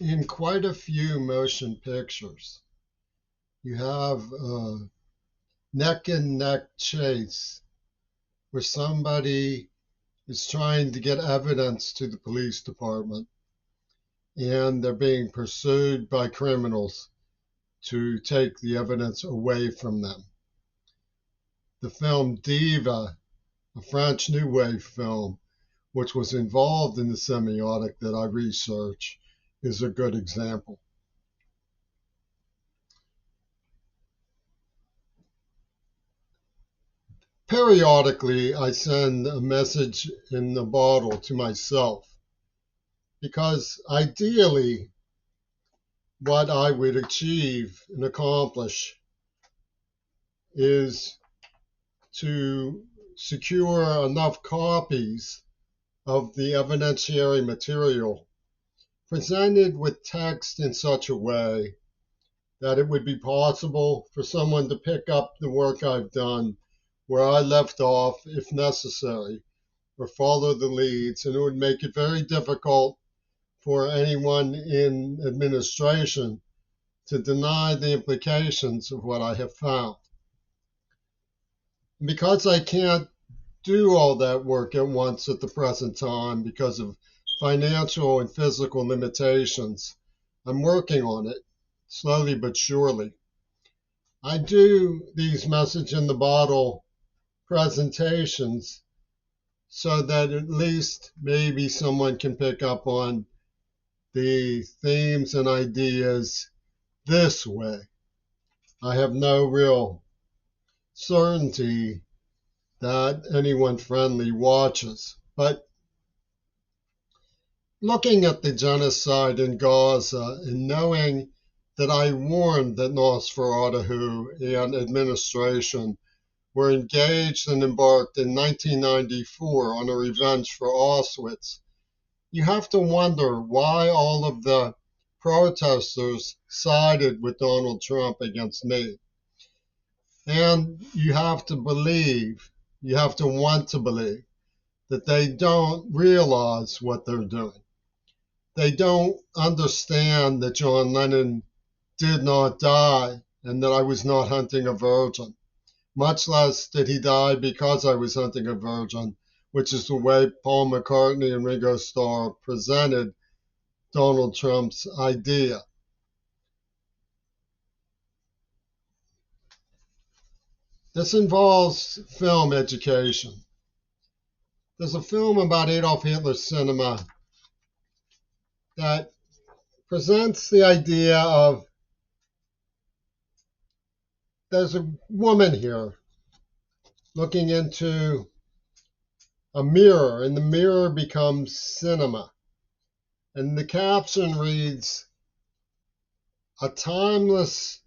In quite a few motion pictures, you have a neck and neck chase where somebody is trying to get evidence to the police department and they're being pursued by criminals to take the evidence away from them. The film Diva, a French New Wave film, which was involved in the semiotic that I research, is a good example. Periodically, I send a message in the bottle to myself because ideally, what I would achieve and accomplish is to secure enough copies of the evidentiary material presented with text in such a way that it would be possible for someone to pick up the work I've done where I left off if necessary, or follow the leads, and it would make it very difficult for anyone in administration to deny the implications of what I have found. Because I can't do all that work at once at the present time because of financial and physical limitations, I'm working on it, slowly but surely. I do these message in the bottle presentations so that at least maybe someone can pick up on the themes and ideas this way. I have no real certainty that anyone friendly watches, but looking at the genocide in Gaza and knowing that I warned that Nosferatu and administration were engaged and embarked in 1994 on a revenge for Auschwitz, you have to wonder why all of the protesters sided with Donald Trump against me. And you have to believe, you have to want to believe, that they don't realize what they're doing. They don't understand that John Lennon did not die and that I was not hunting a virgin. Much less did he die because I was hunting a virgin, which is the way Paul McCartney and Ringo Starr presented Donald Trump's idea. This involves film education. There's a film about Adolf Hitler's cinema that presents the idea of there's a woman here looking into a mirror, and the mirror becomes cinema. And the caption reads, "A timeless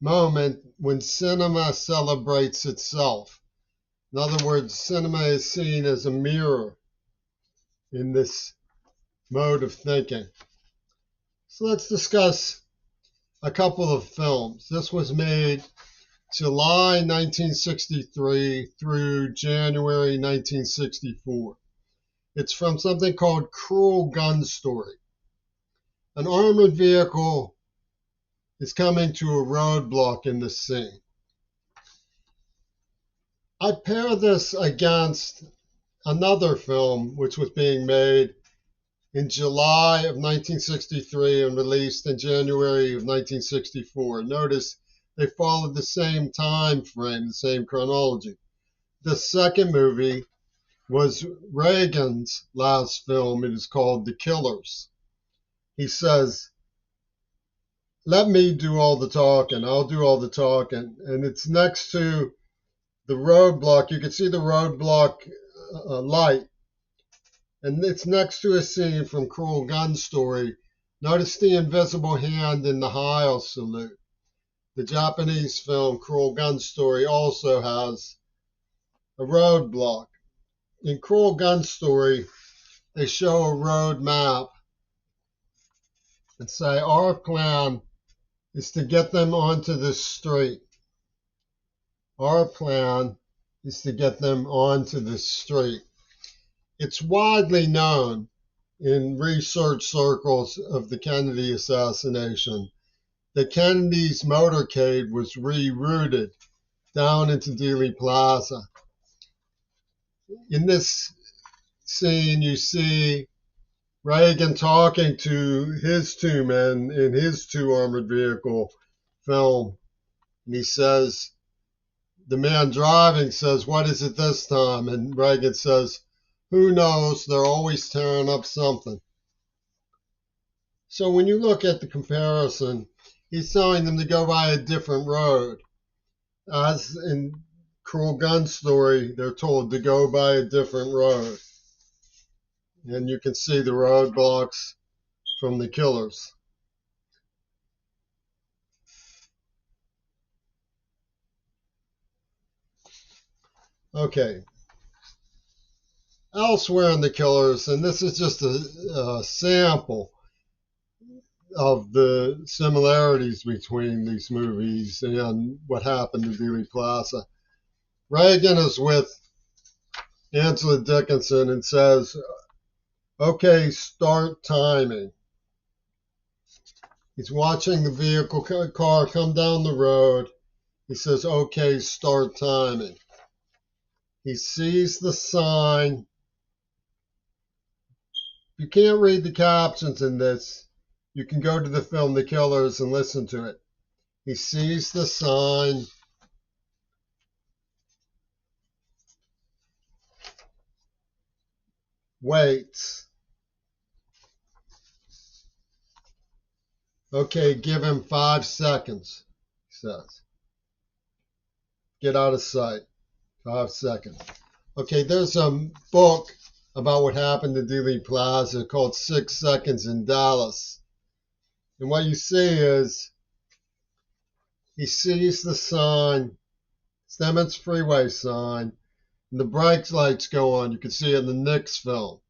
moment when cinema celebrates itself." In other words, cinema is seen as a mirror in this mode of thinking. So let's discuss a couple of films. This was made July 1963 through January 1964. It's from something called Cruel Gun Story. An armored vehicle is coming to a roadblock in the scene. I pair this against another film which was being made in July of 1963 and released in January of 1964. Notice they followed the same time frame, the same chronology. The second movie was Reagan's last film. It is called The Killers. He says, "Let me do all the talking. I'll do all the talking." And it's next to the roadblock. You can see the roadblock light. And it's next to a scene from Cruel Gun Story. Notice the invisible hand in the Heil salute. The Japanese film Cruel Gun Story also has a roadblock. In Cruel Gun Story, they show a road map and say, our plan is to get them onto the street. Our plan is to get them onto the street. It's widely known in research circles of the Kennedy assassination that Kennedy's motorcade was rerouted down into Dealey Plaza. In this scene, you see Reagan talking to his two men in his two armored vehicle film. And he says, the man driving says, "What is it this time?" And Reagan says, "Who knows? They're always tearing up something." So when you look at the comparison, he's telling them to go by a different road. As in Cruel Gun Story, they're told to go by a different road. And you can see the roadblocks from the killers. Okay. Elsewhere in the killers, and this is just a sample of the similarities between these movies and what happened to Dealey Plaza. Reagan is with Angela Dickinson and says, "Okay, start timing." He's watching the vehicle car come down the road. He says, "Okay, start timing." He sees the sign. You can't read the captions in this. You can go to the film The Killers and listen to it. He sees the sign. Waits. "Okay, give him 5 seconds," he says. "Get out of sight." 5 seconds. Okay, there's a book about what happened to Dealey Plaza called 6 Seconds in Dallas. And what you see is he sees the sign, Stemmons Freeway sign, and the brakes lights go on. You can see it in the Nix film.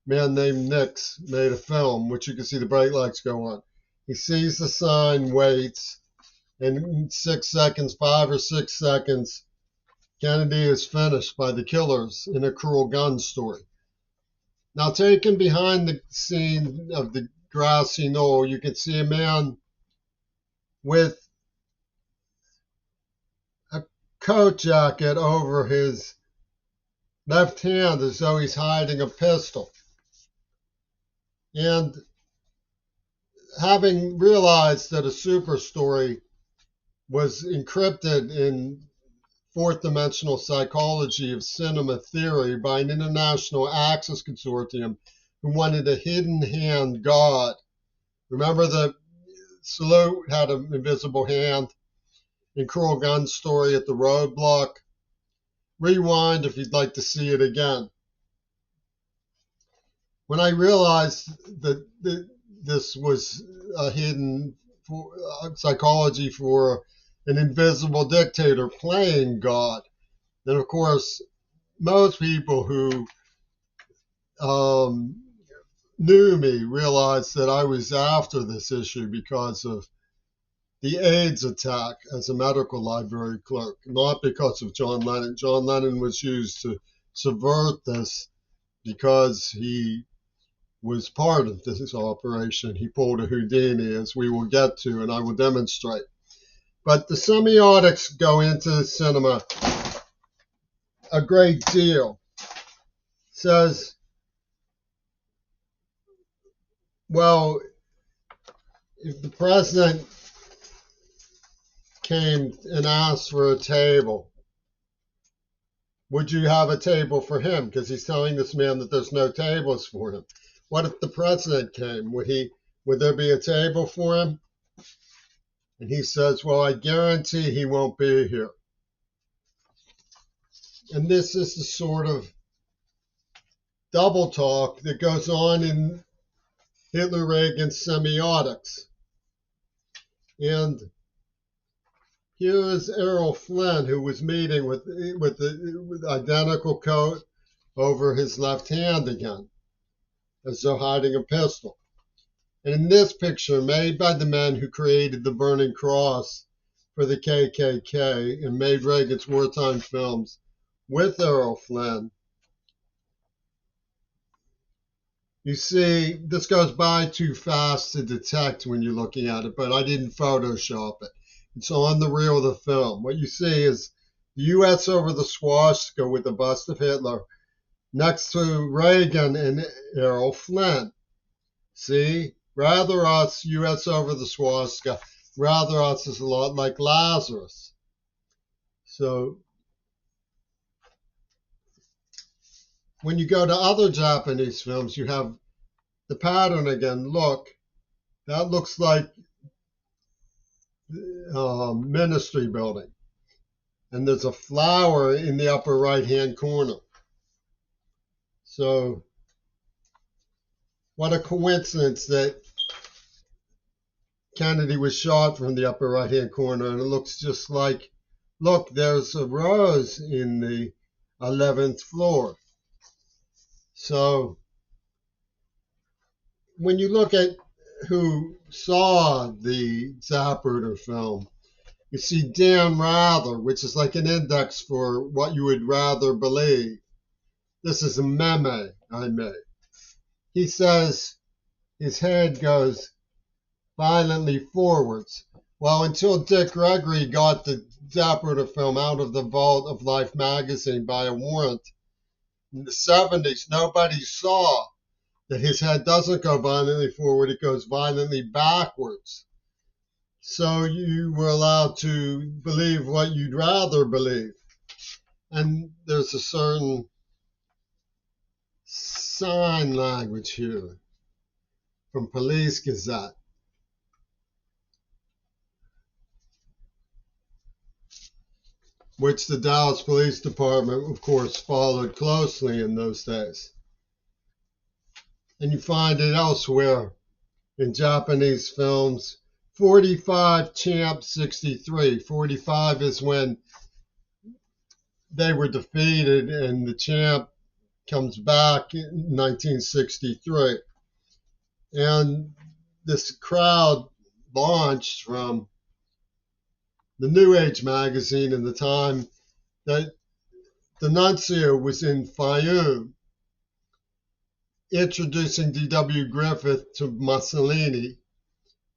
A man named Nix made a film, which you can see the brake lights go on. He sees the sign, waits, and in 6 seconds, 5 or 6 seconds, Kennedy is finished by the killers in A Cruel Gun Story. Now, taken behind the scene of the grassy knoll, you can see a man with a coat jacket over his left hand as though he's hiding a pistol. And having realized that a super story was encrypted in fourth dimensional psychology of cinema theory by an international access consortium who wanted a hidden hand God. Remember the salute had an invisible hand in Cruel Gun Story at the roadblock? Rewind if you'd like to see it again. When I realized that this was a hidden psychology for an invisible dictator playing God, then of course most people who knew me realized that I was after this issue because of the AIDS attack as a medical library clerk, not because of John Lennon. John Lennon was used to subvert this because he was part of this operation. He pulled a Houdini, as we will get to, and I will demonstrate. But the semiotics go into cinema a great deal. Says, well, if the president came and asked for a table, would you have a table for him? Because he's telling this man that there's no tables for him. What if the president came? Would there be a table for him? And he says, well, I guarantee he won't be here. And this is the sort of double talk that goes on in Hitler-Reagan's semiotics. And here is Errol Flynn, who was meeting with the identical coat over his left hand again, as though hiding a pistol. And in this picture, made by the men who created the Burning Cross for the KKK and made Reagan's wartime films with Errol Flynn, You see, this goes by too fast to detect when you're looking at it, but I didn't Photoshop it. It's on the reel of the film. What you see is the U.S. over the swastika with the bust of Hitler next to Reagan and Errol Flynn. See? Rather us, U.S. over the swastika. Rather us is a lot like Lazarus. So when you go to other Japanese films, you have the pattern again. Look, that looks like Ministry Building. And there's a flower in the upper right-hand corner. So what a coincidence that Kennedy was shot from the upper right-hand corner, and it looks just like, look, there's a rose in the 11th floor. So when you look at who saw the Zapruder film, you see Dan Rather, which is like an index for what you would rather believe. This is a meme I made. He says his head goes violently forwards. Well, until Dick Gregory got the Zapruder film out of the vault of Life magazine by a warrant in the 70s, nobody saw that his head doesn't go violently forward, it goes violently backwards. So you were allowed to believe what you'd rather believe. And there's a certain sign language here from Police Gazette, which the Dallas Police Department, of course, followed closely in those days. And you find it elsewhere in Japanese films. 45 Champ 63. 45 is when they were defeated and the champ comes back in 1963. And this crowd launched from the New Age magazine in the time that the nuncio was in Fayoum introducing D.W. Griffith to Mussolini.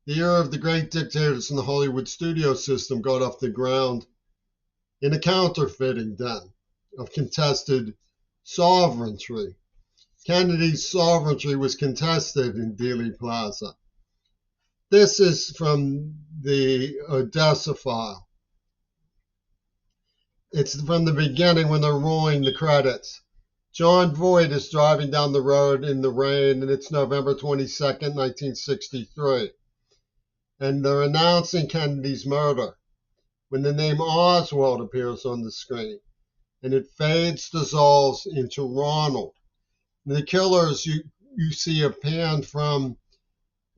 The era of the great dictators in the Hollywood studio system got off the ground in a counterfeiting den of contested sovereignty. Kennedy's sovereignty was contested in Dealey Plaza. This is from the Odessa file. It's from the beginning when they're rolling the credits. John Voight is driving down the road in the rain, and it's November 22nd, 1963. And they're announcing Kennedy's murder when the name Oswald appears on the screen. And it fades, dissolves into Ronald. And the killers, you see a pan from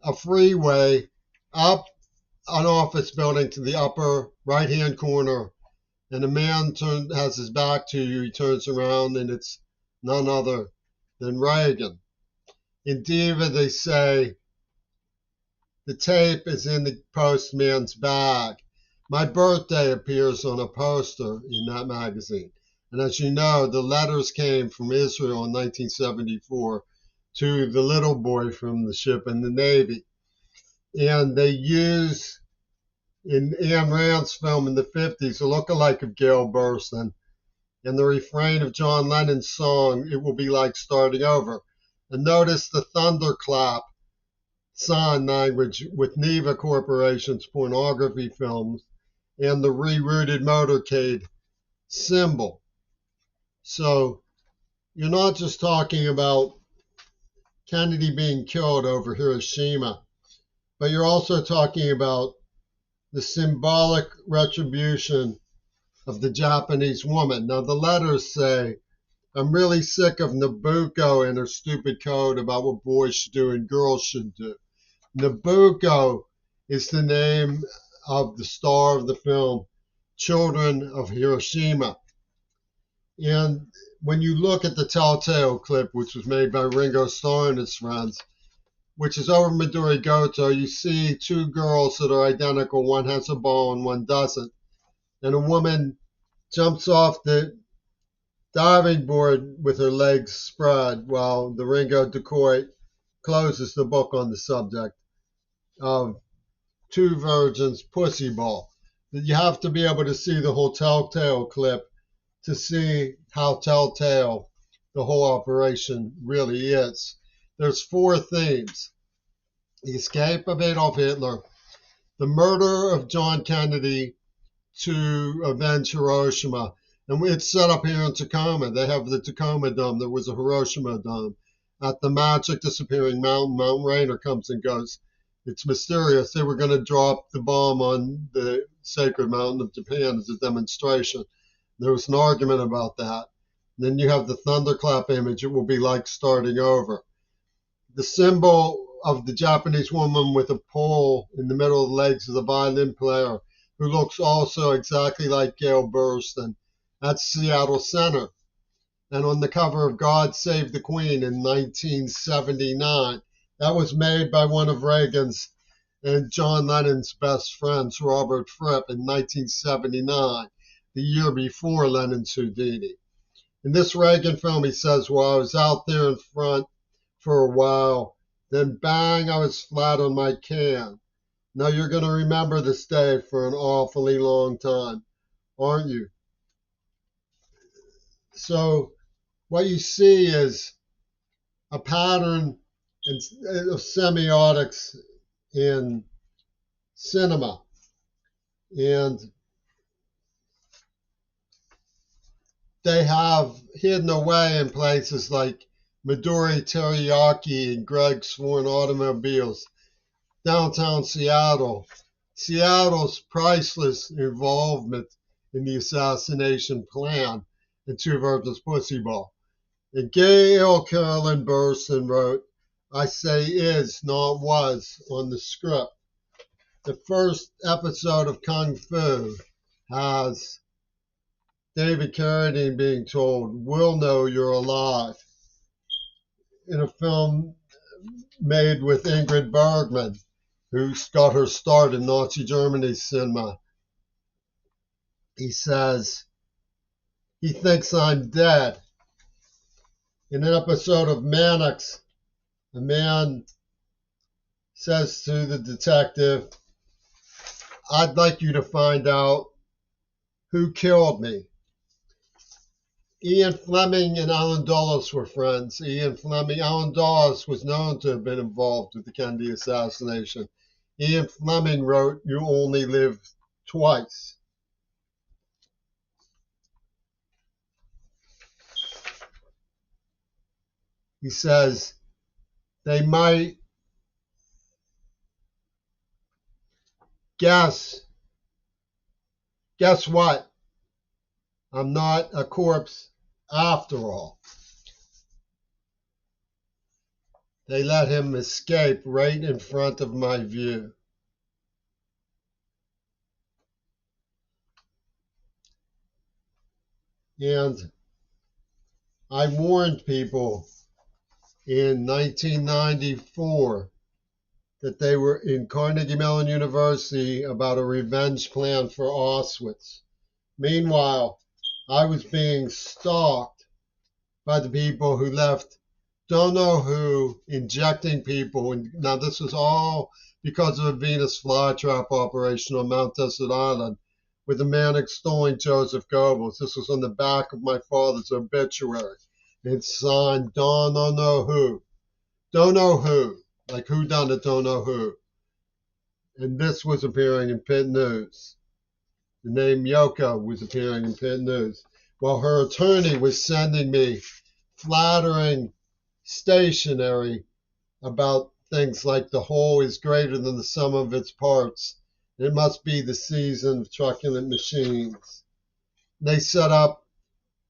a freeway up an office building to the upper right-hand corner, and a man has his back to you. He turns around, and it's none other than Reagan. In Diva, they say, the tape is in the postman's bag. My birthday appears on a poster in that magazine. And as you know, the letters came from Israel in 1974 to the little boy from the ship in the Navy. And they use, in Ayn Rand's film in the 50s, a lookalike of Gail Burstyn, and the refrain of John Lennon's song, It Will Be Like Starting Over. And notice the thunderclap sign language with Neva Corporation's pornography films and the rerouted motorcade symbol. So you're not just talking about Kennedy being killed over Hiroshima, but you're also talking about the symbolic retribution of the Japanese woman. Now, the letters say, I'm really sick of Nabucco and her stupid code about what boys should do and girls should do. Nabucco is the name of the star of the film, Children of Hiroshima. And when you look at the Telltale clip, which was made by Ringo Starr and his friends, which is over Midori Goto, you see two girls that are identical. One has a ball and one doesn't. And a woman jumps off the diving board with her legs spread while the Ringo Decoy closes the book on the subject of Two Virgins Pussy Ball. You have to be able to see the whole Telltale clip to see how telltale the whole operation really is. There's four themes: the escape of Adolf Hitler, the murder of John Kennedy to avenge Hiroshima. And it's set up here in Tacoma. They have the Tacoma Dome. There was a Hiroshima Dome. At the magic disappearing mountain, Mount Rainier comes and goes. It's mysterious. They were going to drop the bomb on the sacred mountain of Japan as a demonstration. There was an argument about that. Then you have the thunderclap image. It will be like starting over. The symbol of the Japanese woman with a pole in the middle of the legs of the violin player, who looks also exactly like Gail Burston. That's Seattle Center. And on the cover of God Save the Queen in 1979, that was made by one of Reagan's and John Lennon's best friends, Robert Fripp, in 1979, the year before Lennon's Houdini. In this Reagan film, he says, well, I was out there in front for a while, then bang, I was flat on my can. Now you're going to remember this day for an awfully long time, aren't you? So what you see is a pattern of semiotics in cinema. And they have hidden away in places like Midori Teriyaki and Greg's Sworn Automobiles, downtown Seattle. Seattle's priceless involvement in the assassination plan and Two Virgins Pussy Ball. And Gail Carolyn Burston wrote, I say is, not was, on the script. The first episode of Kung Fu has David Carradine being told, we'll know you're alive. In a film made with Ingrid Bergman, who got her start in Nazi Germany's cinema, he says, he thinks I'm dead. In an episode of Mannix, a man says to the detective, I'd like you to find out who killed me. Ian Fleming and Alan Dulles were friends. Alan Dulles was known to have been involved with the Kennedy assassination. Ian Fleming wrote, You Only Live Twice. He says, they might guess what? I'm not a corpse after all. They let him escape right in front of my view. And I warned people in 1994 that they were in Carnegie Mellon University about a revenge plan for Auschwitz. Meanwhile, I was being stalked by the people who left don't know who injecting people. And now this was all because of a Venus flytrap operation on Mount Desert Island with a man extolling Joseph Goebbels. This was on the back of my father's obituary. It's signed don't know who. Don't know who. Like who done it, don't know who. And this was appearing in Pitt News. The name Yoko was appearing in Pitt News. While her attorney was sending me flattering stationery about things like the whole is greater than the sum of its parts. It must be the season of truculent machines. They set up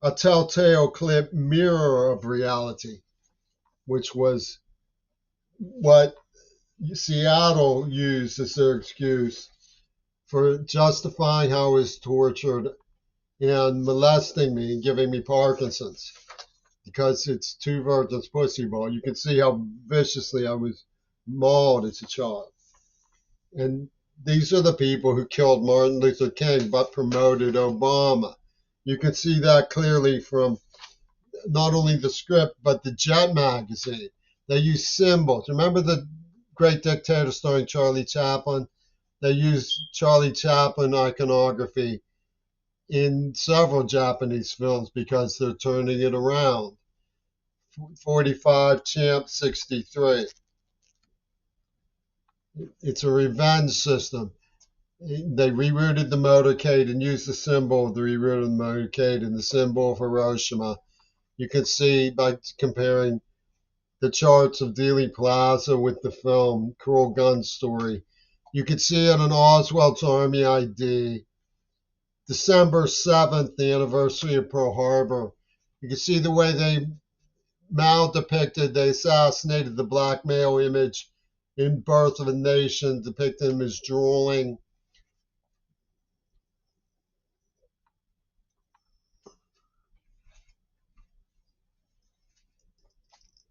a telltale clip mirror of reality, which was what Seattle used as their excuse for justifying how I was tortured and molesting me and giving me Parkinson's. Because it's Two Virgins Pussy Ball. You can see how viciously I was mauled as a child. And these are the people who killed Martin Luther King but promoted Obama. You can see that clearly from not only the script but the Jet magazine. They use symbols. Remember the Great Dictator starring Charlie Chaplin? They use Charlie Chaplin iconography in several Japanese films because they're turning it around. 45, Champ 63. It's a revenge system. They rerouted the motorcade and used the symbol of the rerouted motorcade and the symbol of Hiroshima. You can see by comparing the charts of Dealey Plaza with the film Cruel Gun Story. You can see it on Oswald's Army ID. December 7th, the anniversary of Pearl Harbor. You can see the way they depicted, they assassinated the black male image in Birth of a Nation, depicting him as drooling.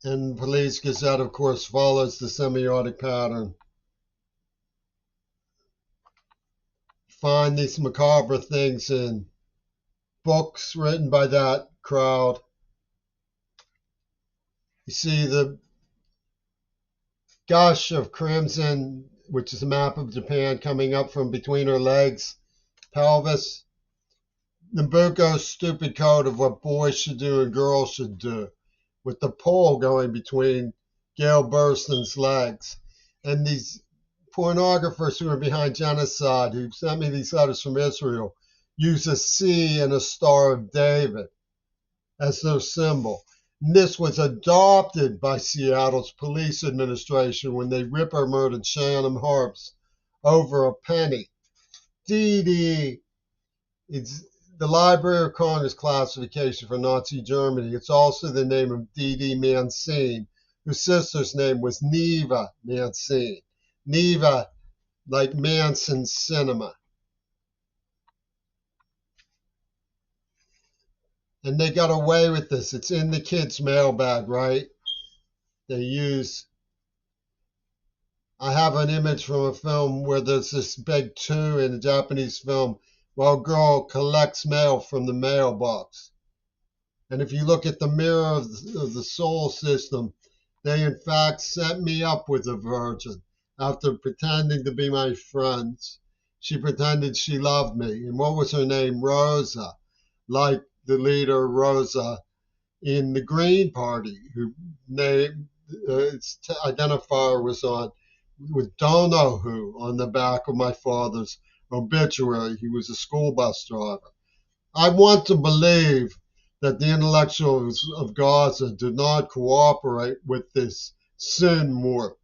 And Police Gazette, of course, follows the semiotic pattern. Find these macabre things in books written by that crowd. You see the gush of crimson, which is a map of Japan coming up from between her legs, pelvis. Nabucco's stupid code of what boys should do and girls should do, with the pole going between Gail Burston's legs. And these pornographers who are behind genocide, who sent me these letters from Israel, use a C and a Star of David as their symbol. And this was adopted by Seattle's police administration when they Ripper murdered Shannon Harps over a penny. DD, it's the Library of Congress classification for Nazi Germany. It's also the name of D.D. Mancine, whose sister's name was Neva Mancine. Neva, like Manson Cinema. And they got away with this. It's in the kids' mailbag, right? They use. I have an image from a film where there's this big two in a Japanese film while a girl collects mail from the mailbox. And if you look at the mirror of the soul system, they in fact set me up with a virgin after pretending to be my friends. She pretended she loved me. And what was her name? Rosa, like the leader Rosa in the Green Party, who name its identifier was on with don't know who on the back of my father's obituary. He was a school bus driver. I want to believe that the intellectuals of Gaza did not cooperate with this sin war